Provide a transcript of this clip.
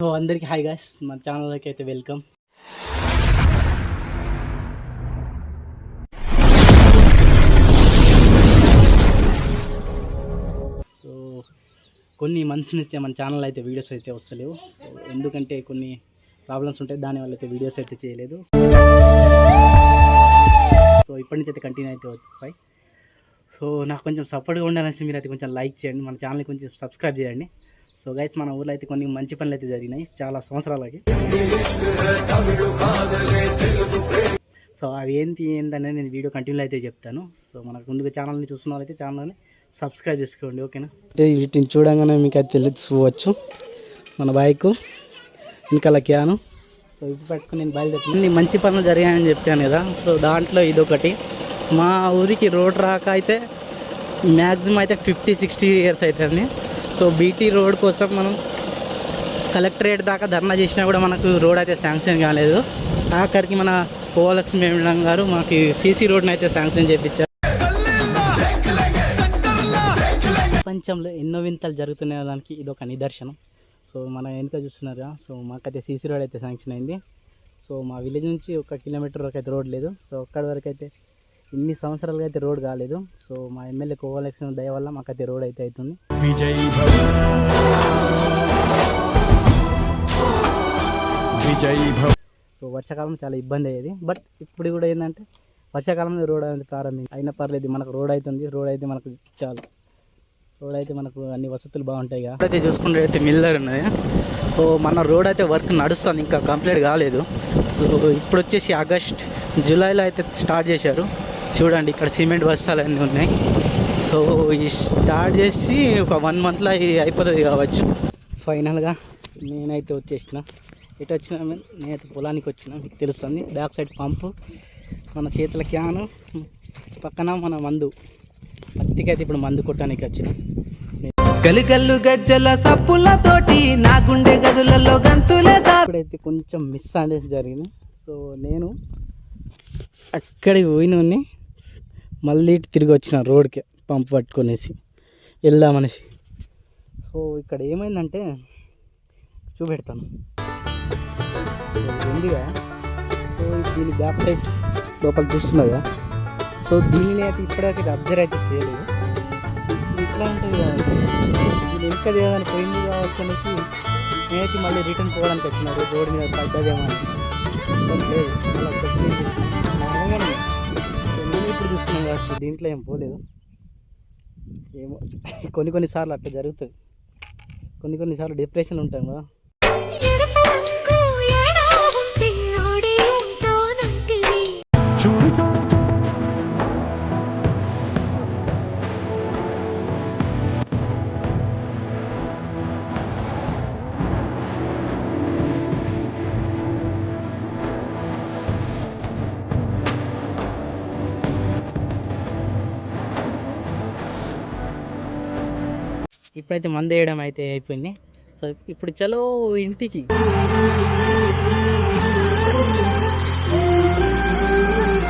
So అందరికీ hi guys, మన ఛానల్లోకి అయితే వెల్కమ్. సో కొన్ని మంత్స్ నుంచి మన ఛానల్ అయితే వీడియోస్ అయితే వస్తలేవు. సో ఎందుకంటే కొన్ని ప్రాబ్లమ్స్ ఉంటాయి, దానివల్ల అయితే వీడియోస్ అయితే చేయలేదు. సో ఇప్పటి నుంచి అయితే కంటిన్యూ అయితే వస్తాయి. సో నాకు కొంచెం సపోర్ట్గా ఉండాలని మీరు అయితే కొంచెం లైక్ చేయండి, మన ఛానల్ని కొంచెం సబ్స్క్రైబ్ చేయండి. సో గైస్, మన ఊర్లో అయితే కొన్ని మంచి పనులు అయితే జరిగినాయి చాలా సంవత్సరాలకి. సో అవి ఏంటనేది నేను వీడియో కంటిన్యూ అయితే చెప్తాను. సో మనకు ముందుగా ఛానల్ని చూస్తున్న వాళ్ళైతే ఛానల్ని సబ్స్క్రైబ్ చేసుకోండి, ఓకేనా. అంటే వీటిని చూడంగానే మీకు అయితే తెలుసుకోవచ్చు మన బైక్ ఇంకా క్యాను. సో ఇప్పుడు పెట్టుకుని నేను బయలుదేరుతాను. మంచి పనులు జరిగాయని చెప్పాను కదా, సో దాంట్లో ఇదొకటి. మా ఊరికి రోడ్ రాక అయితే మ్యాక్సిమం అయితే 50-60 ఇయర్స్ అవుతుంది. సో బీటీ రోడ్ కోసం మనం కలెక్టరేట్ దాకా ధర్నా చేసినా కూడా మనకు రోడ్ అయితే శాంక్షన్ కాలేదు. ఆఖరికి మన కోవలక్ష్మి మేడం గారు మాకు సీసీ రోడ్ని అయితే శాంక్షన్ చేయించారు. ప్రపంచంలో ఎన్నో వింతలు జరుగుతున్న దానికి ఇదొక నిదర్శనం. సో మన వెనుక చూస్తున్నారు, సో మాకైతే సీసీ రోడ్ అయితే శాంక్షన్ అయింది. సో మా విలేజ్ నుంచి 1 కిలోమీటర్ వరకు అయితే రోడ్ లేదు. సో అక్కడి వరకు అయితే ఇన్ని సంవత్సరాలుగా అయితే రోడ్ కాలేదు. సో మా ఎమ్మెల్యే కోవలక్ష్మి దయ వల్ల మాకైతే రోడ్ అయితే అవుతుంది. సో వర్షాకాలం చాలా ఇబ్బంది అయ్యేది, బట్ ఇప్పుడు కూడా ఏంటంటే వర్షాకాలంలో రోడ్ అనేది ప్రారంభించి అయినా పర్లేదు, మనకు రోడ్ అవుతుంది. రోడ్ అయితే మనకు చాలు, రోడ్ అయితే మనకు అన్ని వసతులు బాగుంటాయి. అయితే చూసుకుంటే అయితే మిల్లర్ ఉన్నది. సో మన రోడ్ అయితే వర్క్ నడుస్తుంది, ఇంకా కంప్లీట్ కాలేదు. సో ఇప్పుడు వచ్చేసి ఆగస్ట్ జూలైలో అయితే స్టార్ట్ చేశారు. చూడండి ఇక్కడ సిమెంట్ బస్తాలు అన్నీ ఉన్నాయి. సో ఈ స్టార్ట్ చేసి ఒక 1 మంత్లో అయిపోతుంది కావచ్చు. ఫైనల్గా నేనైతే వచ్చేసిన. ఇటు వచ్చిన నేనైతే పొలానికి వచ్చిన, మీకు తెలుస్తుంది. బ్యాక్ సైడ్ పంపు, మన చేతుల క్యాను, పక్కన మన మందు. పత్తికైతే ఇప్పుడు మందు కొట్టడానికి వచ్చిన. గలుగల్లు గజ్జల సప్పులతోటి నా గుండె గదులలో గంతులే. ఇప్పుడైతే కొంచెం మిస్ అనేది జరిగింది. సో నేను అక్కడికి పోయినోని మళ్ళీ తిరిగి వచ్చిన రోడ్కి పంపు పట్టుకొనేసి వెళ్దామనేసి. సో ఇక్కడ ఏమైందంటే చూపెడతాను. ఉందిగా, సో దీని బ్యాక్ సైడ్ లోపల చూస్తున్నాగా. సో దీనిని అయితే ఇప్పటికైతే అబ్జర్వ్ అయితే చేయలేదు. ఇట్లా ఉంటుంది కదా, దీని వెనుక దేవాలని పోయింది కావచ్చు అనేసి నేనైతే మళ్ళీ రిటర్న్ పోవడానికి వచ్చినారు. రోడ్ మీద పడ్డదేమో అని లేదు, అలా చెప్పింది నార్మల్గానే. సో నేను ఇప్పుడు చూస్తున్నాను కావచ్చు, దీంట్లో ఏం పోలేదు. ఏమో కొన్నిసార్లు అట్లా జరుగుతుంది, కొన్నిసార్లు డిప్రెషన్లు ఉంటాం కదా. ఇప్పుడైతే మందు వేయడం అయితే అయిపోయింది. సో ఇప్పుడు చలో ఇంటికి.